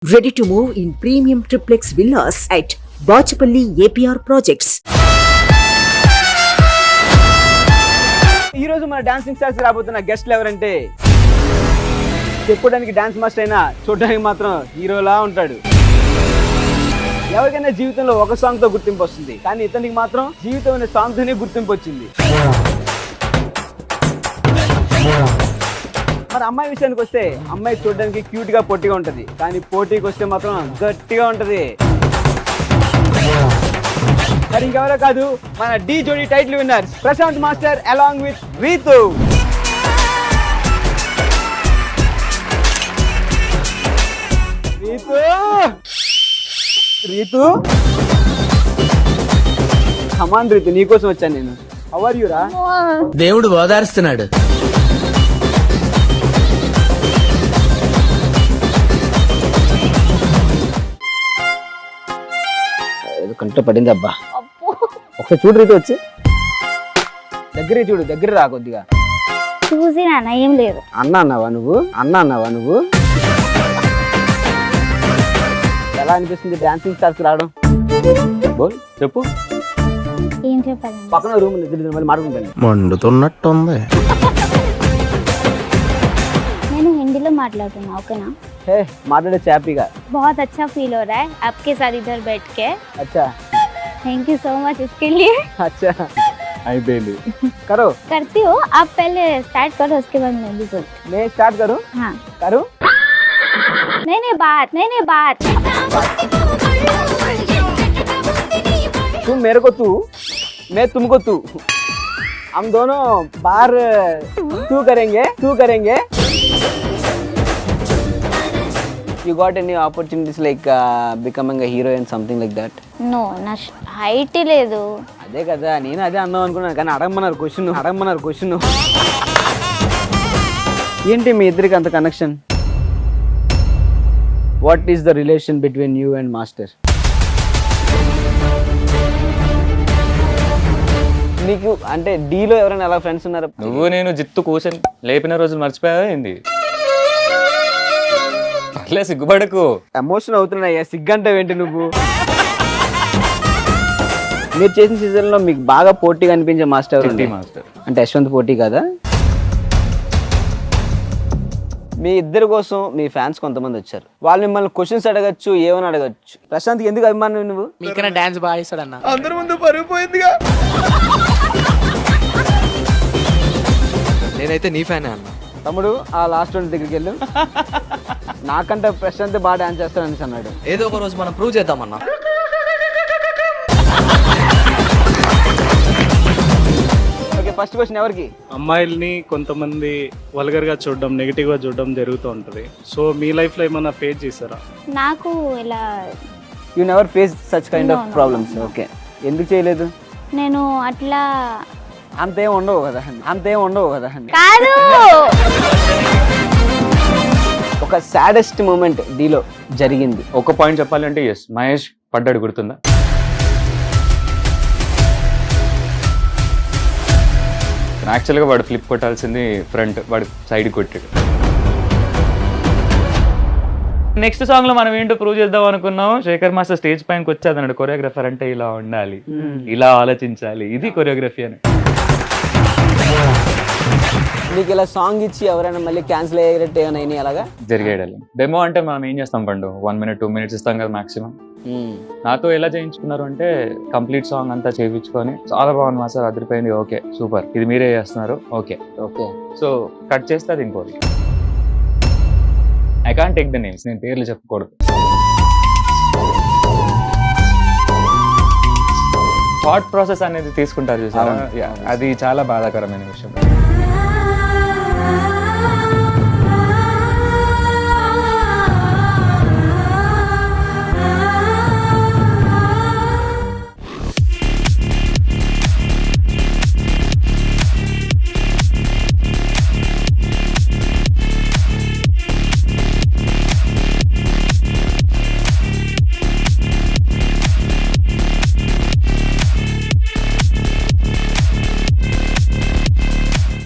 Ready to move in premium triplex villas at Bachapalli APR Projects. ఈ రోజు మన dancing stars రాబోతున్న గెస్ట్లు ఎవరంటే చెప్పుకోవడానికి డాన్స్ మాస్టర్ అయినా చూడడానికి మాత్రం హీరోలా ఉంటాడు. ఎవరికైనా జీవితంలో ఒక సాంగ్ తో గుర్తింపు వస్తుంది, కానీ ఇతనికి మాత్రం జీవితం అనే సాంగ్ తోనే గుర్తింపు వచ్చింది. మరి అమ్మాయి విషయానికి వస్తే అమ్మాయి చూడడానికి క్యూట్ గా పొట్టిగా ఉంటది, కానీ పోటీకి వస్తే మాత్రం గట్టిగా ఉంటది. మరి ఇంకెవరో కాదు, మన Dhee Jodi title winners Prashanth master along with Ritu. Ritu Ritu come on Ritu, నీకోసం వచ్చాను నేను. హౌ ఆర్ యు రా? దేవుడు ఓదారుస్తున్నాడు. కంట్లో పడింది అబ్బా. ఒకసారి చూడు రీతు, వచ్చి దగ్గర చూడు, దగ్గర రా కొద్దిగా. చూసి నాన్న ఏం లేదు. అన్న అన్నావా నువ్వు? ఎలా అనిపిస్తుంది డాన్సింగ్ స్టార్స్ రావడం? బోల్ చెప్పు. ఏం చెప్పాలి? పక్కన రూమ్ మళ్ళీ మాట్లాడుకుంటాను. మండుతున్నట్టుంది. నేను హిందీలో మాట్లాడుతున్నా, ఓకేనా? హే మాట్లాడే హ్యాపీగా. बहुत अच्छा फील हो रहा है आपके साथ इधर बैठ के. अच्छा, थैंक यू सो मच इसके लिए. अच्छा అయిపోయింది. करो करती हूँ, आप पहले स्टार्ट करो, उसके बाद मैं भी बोलती. मैं स्टार्ट करूं? हाँ करूं? नहीं बात. तुम मेरे को तू, मैं तुमको तू. हम दोनों बाहर तू करेंगे. You got any opportunities like becoming a hero and something like that? No, నా హైట్ లేదు. అదే కదా, నేను అదే అందాం అనుకున్నాను, కానీ అడగమన్నారు క్వశ్చన్. ఏంటి మీ ఇద్దరికి అంత connection? What is the relation between you and master? నీకు అంటే డీలో ఎవరైనా ఎలా ఫ్రెండ్స్ ఉన్నారు? నువ్వు నేను జిత్తు కూర్చొని లేపిన రోజులు మర్చిపోయావా ఏంది? అట్లే సిగ్గుపడకు. ఎమోషన్ అవుతున్నాయ్యా, సిగ్గంటావు ఏంటి నువ్వు? మీరు చేసిన సీజన్ లో మీకు బాగా పోటీగా అనిపించే మాస్టర్ మాస్టర్ అంటే యశ్వంత్ పోటీ కదా? మీ ఇద్దరి కోసం మీ ఫ్యాన్స్ కొంతమంది వచ్చారు. వాళ్ళు మిమ్మల్ని క్వశ్చన్స్ అడగచ్చు, ఏమని అడగచ్చు. ప్రశాంత్ ఎందుకు అభిమానం నువ్వు? మీకన్నా డాన్స్ బాగా ఇస్తాడన్న. అందరి ముందు పరుగు పోయిందిగా. నేనైతే నీ ఫ్యానే అన్న. తమ్ముడు ఆ లాస్ట్ రౌండ్ దగ్గరికి వెళ్ళు. నాకంటే ప్రశాంత్ బాగా డాన్స్ చేస్తానని అన్నాడు. ఏదో ఒక రోజు మనం ప్రూవ్ చేద్దామన్నా. ఓకే, ఫస్ట్ క్వశ్చన్ ఎవరికి? అమ్మాయిల్ని కొంతమంది వల్గర్ గా చూడడం, నెగిటివ్ గా చూడడం జరుగుతూ ఉంటది. సో మీ లైఫ్ లో ఏమైనా ఫేస్ చేశారా? నాకు ఇలా you never face such kind of problems. Okay, ఎందుకు చేయలేదు? నేను అట్లా అంతేం ఉండవు కదా. కాదు. ఒక సాడెస్ట్ మూమెంట్ డీలో జరిగింది. ఒక పాయింట్ చెప్పాలంటే ఎస్, మహేష్ పడ్డాడు, గుర్తుందా? యాక్చువల్గా వాడు ఫ్లిప్ కొట్టాల్సింది ఫ్రంట్, వాడు సైడ్ కొట్టాడు. నెక్స్ట్ సాంగ్ లో మనం ఏంటో ప్రూవ్ చేద్దాం అనుకున్నాం. శేఖర్ మాస్టర్ స్టేజ్ పైనకి వచ్చి అన్నాడు, కొరియోగ్రఫర్ అంటే ఇలా ఉండాలి, ఇలా ఆలోచించాలి, ఇది కొరియోగ్రఫీ అని. నీకు ఇలా సాంగ్ ఇచ్చి ఎవరైనా మళ్ళీ క్యాన్సిల్ అయ్యేటట్టు ఏమైనా అలాగా జరిగేయాలి. డెమో అంటే మనం ఏం చేస్తాం పండు, 1 minute 2 minutes ఇస్తాం కదా మాక్సిమం. నాతో ఎలా చేయించుకున్నారు అంటే కంప్లీట్ సాంగ్ అంతా చేయించుకొని చాలా బాగుంది మాస్టర్, అదిరిపోయింది, ఓకే సూపర్, ఇది మీరే చేస్తున్నారు, ఓకే. సో కట్ చేస్తే అది ఇంకోటి. I can't take the names, నేను పేర్లు చెప్పకూడదు. థాట్ ప్రాసెస్ అనేది తీసుకుంటారు చూసారా, అది చాలా బాధాకరమైన విషయం.